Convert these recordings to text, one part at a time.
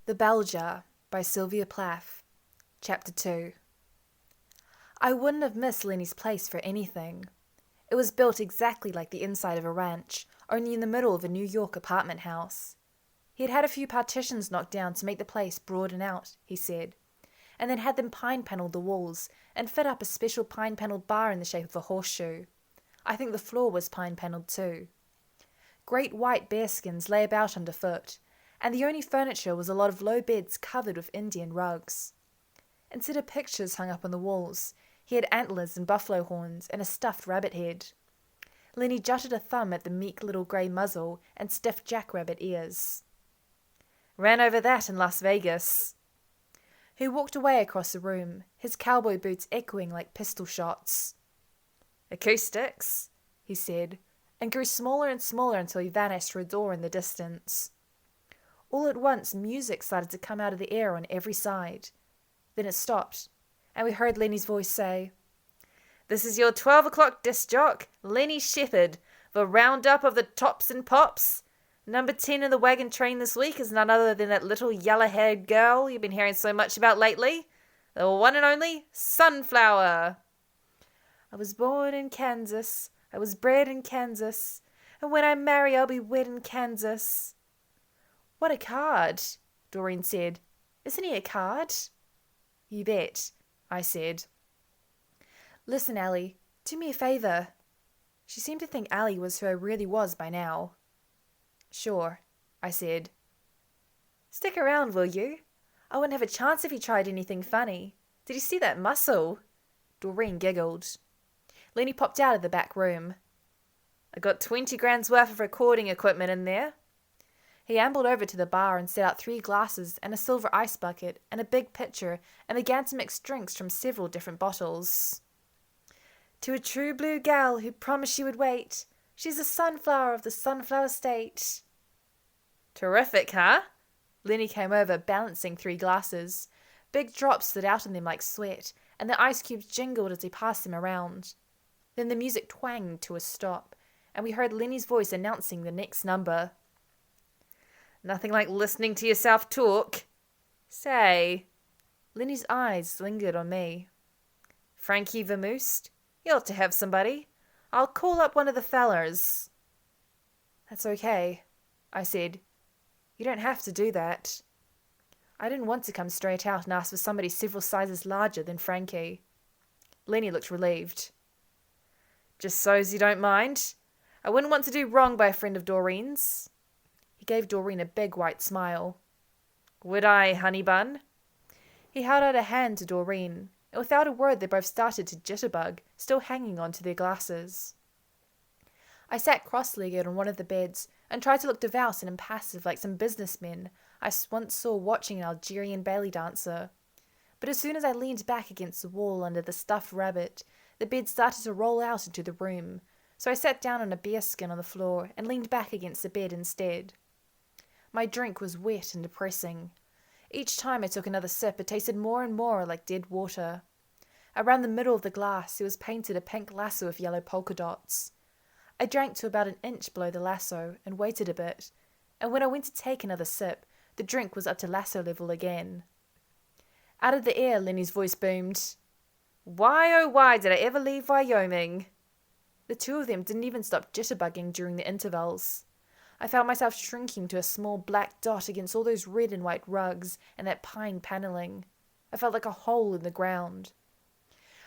The Bell Jar by Sylvia Plath, Chapter 2. I wouldn't have missed Lenny's place for anything. It was built exactly like the inside of a ranch, only in the middle of a New York apartment house. He had had a few partitions knocked down to make the place broaden out, he said, and then had them pine-panelled the walls and fit up a special pine-panelled bar in the shape of a horseshoe. I think the floor was pine-panelled too. Great white bearskins lay about underfoot, and the only furniture was a lot of low beds covered with Indian rugs. Instead of pictures hung up on the walls, he had antlers and buffalo horns and a stuffed rabbit head. Lenny jutted a thumb at the meek little grey muzzle and stiff jackrabbit ears. "Ran over that in Las Vegas." He walked away across the room, his cowboy boots echoing like pistol shots. "Acoustics," he said, and grew smaller and smaller until he vanished through a door in the distance. All at once, music started to come out of the air on every side. Then it stopped, and we heard Lenny's voice say, "This is your 12 o'clock disc jock, Lenny Shepherd, the roundup of the tops and pops. Number 10 in the wagon train this week is none other than that little yellow-haired girl you've been hearing so much about lately, the one and only Sunflower. I was born in Kansas, I was bred in Kansas, and when I marry I'll be wed in Kansas." "What a card," Doreen said. "Isn't he a card?" "You bet," I said. "Listen, Allie, do me a favour." She seemed to think Allie was who I really was by now. "Sure," I said. "Stick around, will you? I wouldn't have a chance if you tried anything funny. Did you see that muscle?" Doreen giggled. Lenny popped out of the back room. "I got 20 grand's worth of recording equipment in there." He ambled over to the bar and set out 3 glasses and a silver ice bucket and a big pitcher and began to mix drinks from several different bottles. "To a true blue gal who promised she would wait. She's a sunflower of the sunflower state." "Terrific, huh?" Lenny came over, balancing 3 glasses. Big drops stood out on them like sweat, and the ice cubes jingled as he passed them around. Then the music twanged to a stop, and we heard Lenny's voice announcing the next number. "Nothing like listening to yourself talk. Say," Lenny's eyes lingered on me. "Frankie Vermoost, you ought to have somebody. I'll call up one of the fellers." "That's okay," I said. "You don't have to do that." I didn't want to come straight out and ask for somebody several sizes larger than Frankie. Lenny looked relieved. "Just so's you don't mind. I wouldn't want to do wrong by a friend of Doreen's." He gave Doreen a big white smile. "Would I, honey bun?" He held out a hand to Doreen, and without a word they both started to jitterbug, still hanging on to their glasses. I sat cross-legged on one of the beds and tried to look devout and impassive like some businessmen I once saw watching an Algerian belly dancer. But as soon as I leaned back against the wall under the stuffed rabbit, the bed started to roll out into the room, so I sat down on a bearskin on the floor and leaned back against the bed instead. My drink was wet and depressing. Each time I took another sip, it tasted more and more like dead water. Around the middle of the glass, it was painted a pink lasso with yellow polka dots. I drank to about an inch below the lasso and waited a bit, and when I went to take another sip, the drink was up to lasso level again. Out of the air, Lenny's voice boomed. "Why, oh why did I ever leave Wyoming?" The 2 of them didn't even stop jitterbugging during the intervals. I found myself shrinking to a small black dot against all those red and white rugs and that pine paneling. I felt like a hole in the ground.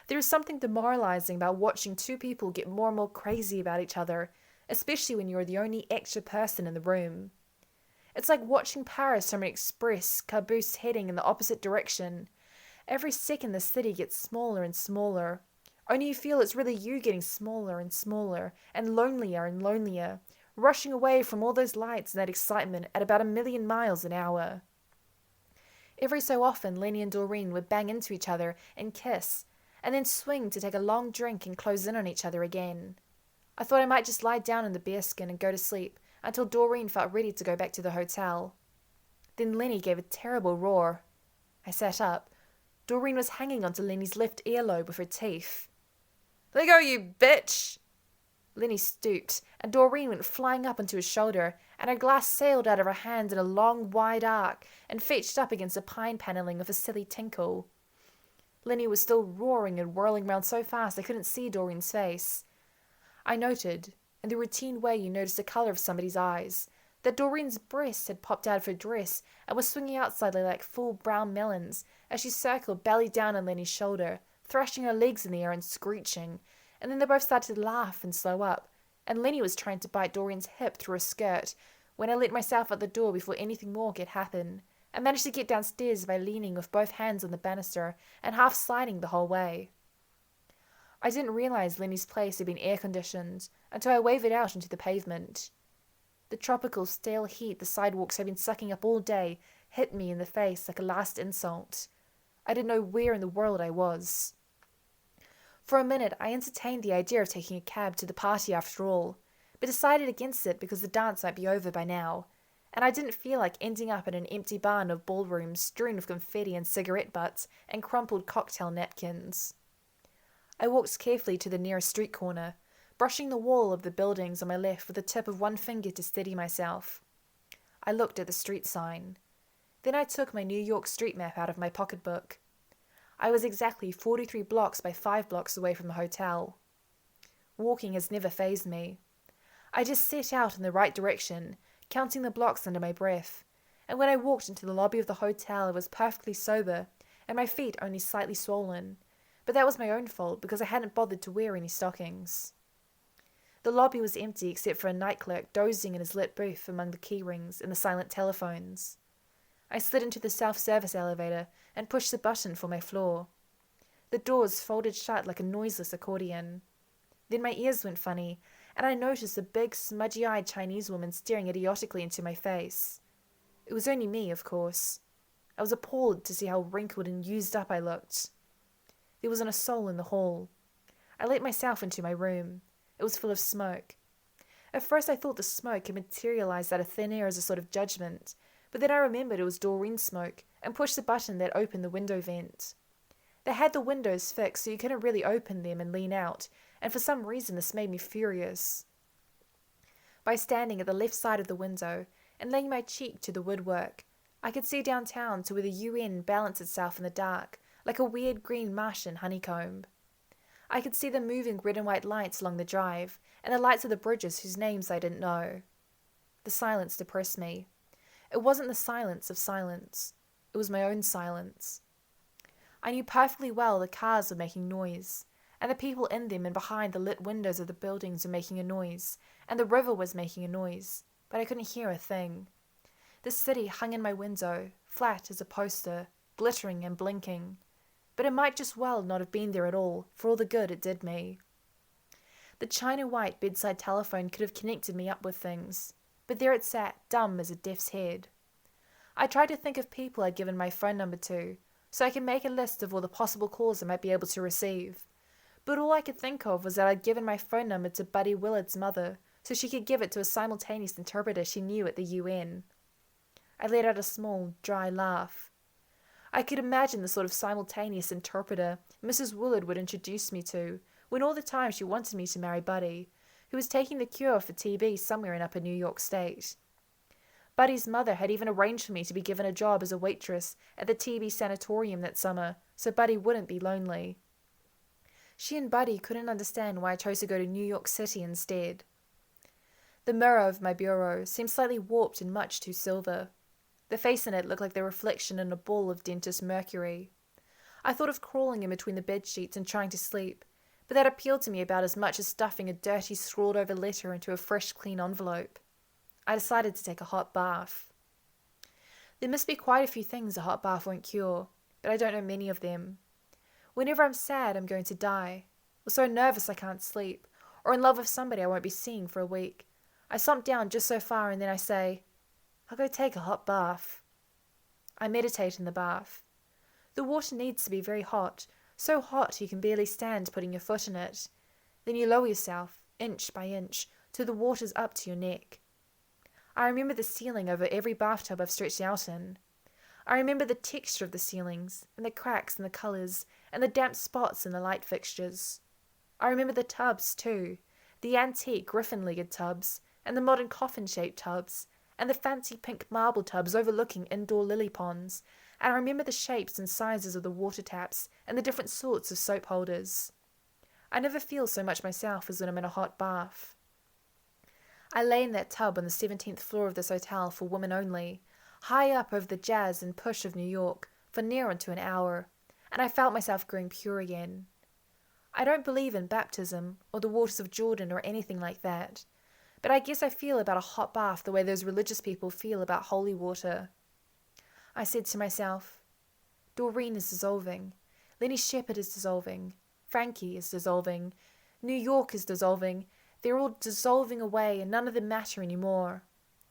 There is something demoralizing about watching 2 people get more and more crazy about each other, especially when you are the only extra person in the room. It's like watching Paris from an express caboose heading in the opposite direction. Every second the city gets smaller and smaller. Only you feel it's really you getting smaller and smaller and lonelier, rushing away from all those lights and that excitement at about 1,000,000 miles an hour. Every so often, Lenny and Doreen would bang into each other and kiss, and then swing to take a long drink and close in on each other again. I thought I might just lie down in the bearskin and go to sleep until Doreen felt ready to go back to the hotel. Then Lenny gave a terrible roar. I sat up. Doreen was hanging onto Lenny's left earlobe with her teeth. "Let go, you bitch!" Lenny stooped, and Doreen went flying up onto his shoulder, and her glass sailed out of her hand in a long, wide arc and fetched up against the pine paneling with a silly tinkle. Lenny was still roaring and whirling round so fast I couldn't see Doreen's face. I noted, in the routine way you notice the colour of somebody's eyes, that Doreen's breasts had popped out of her dress and was swinging out slightly like full brown melons as she circled belly down on Lenny's shoulder, thrashing her legs in the air and screeching, and then they both started to laugh and slow up, and Lenny was trying to bite Doreen's hip through her skirt when I let myself out the door before anything more could happen. I managed to get downstairs by leaning with both hands on the banister and half sliding the whole way. I didn't realize Lenny's place had been air-conditioned until I wavered out into the pavement. The tropical, stale heat the sidewalks had been sucking up all day hit me in the face like a last insult. I didn't know where in the world I was. For a minute, I entertained the idea of taking a cab to the party after all, but decided against it because the dance might be over by now, and I didn't feel like ending up in an empty barn of ballrooms strewn with confetti and cigarette butts and crumpled cocktail napkins. I walked carefully to the nearest street corner, brushing the wall of the buildings on my left with the tip of one finger to steady myself. I looked at the street sign. Then I took my New York street map out of my pocketbook. I was exactly 43 blocks by 5 blocks away from the hotel. Walking has never fazed me. I just set out in the right direction, counting the blocks under my breath, and when I walked into the lobby of the hotel I was perfectly sober, and my feet only slightly swollen, but that was my own fault because I hadn't bothered to wear any stockings. The lobby was empty except for a night clerk dozing in his lit booth among the key rings and the silent telephones. I slid into the self-service elevator and pushed the button for my floor. The doors folded shut like a noiseless accordion. Then my ears went funny, and I noticed a big, smudgy-eyed Chinese woman staring idiotically into my face. It was only me, of course. I was appalled to see how wrinkled and used up I looked. There wasn't a soul in the hall. I let myself into my room. It was full of smoke. At first I thought the smoke had materialized out of thin air as a sort of judgment, but then I remembered it was Doreen's smoke and pushed the button that opened the window vent. They had the windows fixed so you couldn't really open them and lean out, and for some reason this made me furious. By standing at the left side of the window and laying my cheek to the woodwork, I could see downtown to where the UN balanced itself in the dark, like a weird green Martian honeycomb. I could see the moving red and white lights along the drive, and the lights of the bridges whose names I didn't know. The silence depressed me. It wasn't the silence of silence. It was my own silence. I knew perfectly well the cars were making noise, and the people in them and behind the lit windows of the buildings were making a noise, and the river was making a noise, but I couldn't hear a thing. The city hung in my window, flat as a poster, glittering and blinking. But it might just well not have been there at all, for all the good it did me. The china-white bedside telephone could have connected me up with things, but there it sat, dumb as a deaf's head. I tried to think of people I'd given my phone number to, so I could make a list of all the possible calls I might be able to receive. But all I could think of was that I'd given my phone number to Buddy Willard's mother, so she could give it to a simultaneous interpreter she knew at the UN. I let out a small, dry laugh. I could imagine the sort of simultaneous interpreter Mrs. Willard would introduce me to, when all the time she wanted me to marry Buddy, who was taking the cure for TB somewhere in upper New York State. Buddy's mother had even arranged for me to be given a job as a waitress at the TB sanatorium that summer, so Buddy wouldn't be lonely. She and Buddy couldn't understand why I chose to go to New York City instead. The mirror of my bureau seemed slightly warped and much too silver. The face in it looked like the reflection in a ball of dentist mercury. I thought of crawling in between the bed sheets and trying to sleep, but that appealed to me about as much as stuffing a dirty, scrawled-over letter into a fresh, clean envelope. I decided to take a hot bath. There must be quite a few things a hot bath won't cure, but I don't know many of them. Whenever I'm sad I'm going to die, or so nervous I can't sleep, or in love with somebody I won't be seeing for a week, I slump down just so far and then I say, I'll go take a hot bath. I meditate in the bath. The water needs to be very hot, so hot you can barely stand putting your foot in it. Then you lower yourself, inch by inch, till the water's up to your neck. I remember the ceiling over every bathtub I've stretched out in. I remember the texture of the ceilings, and the cracks and the colours, and the damp spots in the light fixtures. I remember the tubs, too, The antique griffin-legged tubs, and the modern coffin-shaped tubs, and the fancy pink marble tubs overlooking indoor lily ponds, and I remember the shapes and sizes of the water taps and the different sorts of soap holders. I never feel so much myself as when I'm in a hot bath. I lay in that tub on the 17th floor of this hotel for women only, high up over the jazz and push of New York, for near onto an hour, and I felt myself growing pure again. I don't believe in baptism or the waters of Jordan or anything like that, but I guess I feel about a hot bath the way those religious people feel about holy water. I said to myself, Doreen is dissolving, Lenny Shepherd is dissolving, Frankie is dissolving, New York is dissolving, they're all dissolving away and none of them matter anymore.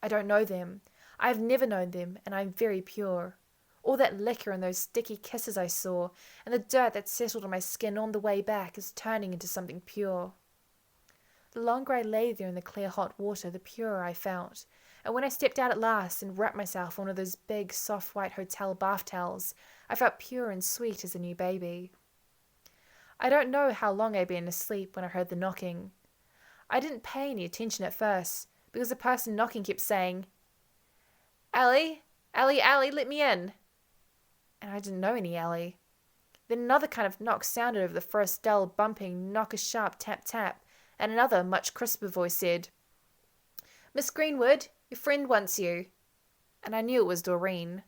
I don't know them, I have never known them, and I am very pure. All that liquor and those sticky kisses I saw, and the dirt that settled on my skin on the way back is turning into something pure. The longer I lay there in the clear hot water, the purer I felt, and when I stepped out at last and wrapped myself in one of those big, soft white hotel bath towels, I felt pure and sweet as a new baby. I don't know how long I'd been asleep when I heard the knocking. I didn't pay any attention at first, because the person knocking kept saying, Ellie, Ellie, Ellie, let me in. And I didn't know any Ellie. Then another kind of knock sounded over the first dull, bumping, knock-a-sharp tap-tap, and another, much crisper voice said, Miss Greenwood, your friend wants you. And I knew it was Doreen.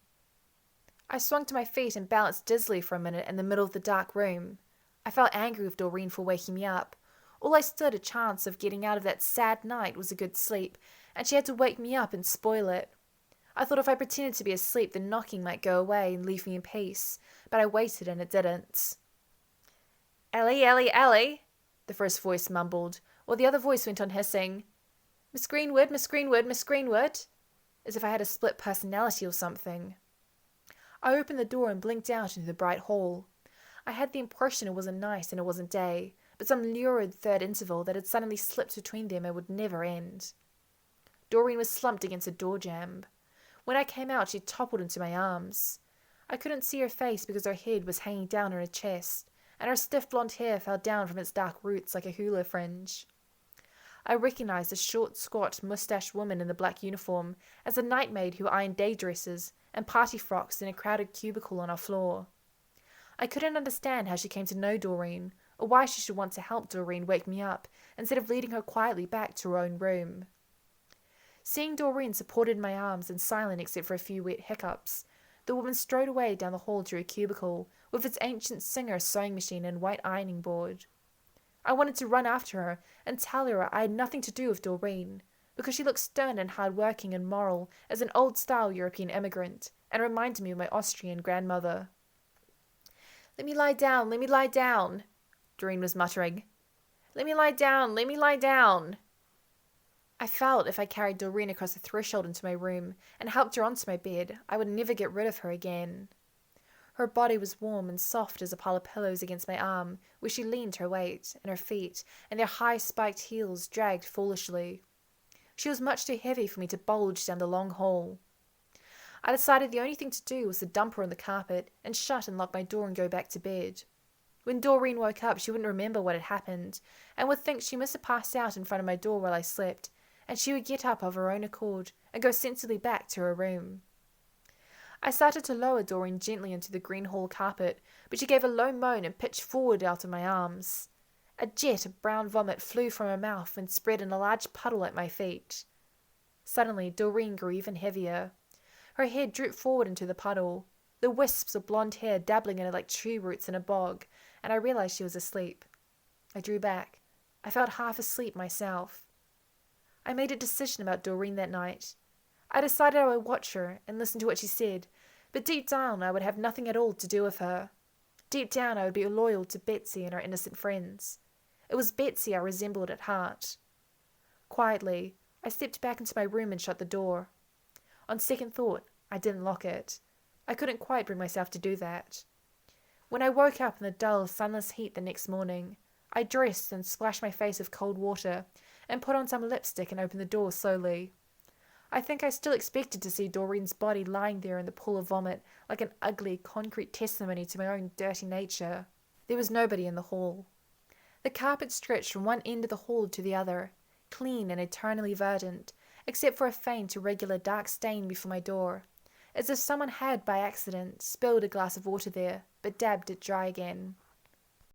I swung to my feet and balanced dizzily for a minute in the middle of the dark room. I felt angry with Doreen for waking me up. All I stood a chance of getting out of that sad night was a good sleep, and she had to wake me up and spoil it. I thought if I pretended to be asleep, the knocking might go away and leave me in peace, but I waited and it didn't. Ellie, Ellie, Ellie, the first voice mumbled, while the other voice went on hissing, Miss Greenwood, Miss Greenwood, Miss Greenwood, as if I had a split personality or something. I opened the door and blinked out into the bright hall. I had the impression it wasn't night and it wasn't day, but some lurid third interval that had suddenly slipped between them and would never end. Doreen was slumped against a door jamb. When I came out, she toppled into my arms. I couldn't see her face because her head was hanging down on her chest, and her stiff blonde hair fell down from its dark roots like a hula fringe. I recognized a short, squat, mustached woman in the black uniform as a night maid who ironed day dresses and party frocks in a crowded cubicle on our floor. I couldn't understand how she came to know Doreen, or why she should want to help Doreen wake me up instead of leading her quietly back to her own room. Seeing Doreen supported in my arms and silent except for a few wet hiccups, the woman strode away down the hall to her cubicle with its ancient Singer sewing machine and white ironing board. I wanted to run after her and tell her I had nothing to do with Doreen, because she looked stern and hard-working and moral as an old-style European immigrant, and reminded me of my Austrian grandmother. Let me lie down, let me lie down, Doreen was muttering. Let me lie down, let me lie down. I felt if I carried Doreen across the threshold into my room and helped her onto my bed, I would never get rid of her again. Her body was warm and soft as a pile of pillows against my arm, where she leaned her weight, and her feet, and their high spiked heels, dragged foolishly. She was much too heavy for me to bulge down the long hall. I decided the only thing to do was to dump her on the carpet and shut and lock my door and go back to bed. When Doreen woke up, she wouldn't remember what had happened, and would think she must have passed out in front of my door while I slept, and she would get up of her own accord and go sensibly back to her room. I started to lower Doreen gently into the green hall carpet, but she gave a low moan and pitched forward out of my arms. A jet of brown vomit flew from her mouth and spread in a large puddle at my feet. Suddenly, Doreen grew even heavier. Her head drooped forward into the puddle, the wisps of blonde hair dabbling in it like tree roots in a bog, and I realized she was asleep. I drew back. I felt half asleep myself. I made a decision about Doreen that night. I decided I would watch her and listen to what she said, but deep down I would have nothing at all to do with her. Deep down I would be loyal to Betsy and her innocent friends. It was Betsy I resembled at heart. Quietly, I stepped back into my room and shut the door. On second thought, I didn't lock it. I couldn't quite bring myself to do that. When I woke up in the dull, sunless heat the next morning, I dressed and splashed my face with cold water and put on some lipstick and opened the door slowly. I think I still expected to see Doreen's body lying there in the pool of vomit like an ugly, concrete testimony to my own dirty nature. There was nobody in the hall. The carpet stretched from one end of the hall to the other, clean and eternally verdant, except for a faint, irregular dark stain before my door, as if someone had, by accident, spilled a glass of water there, but dabbed it dry again.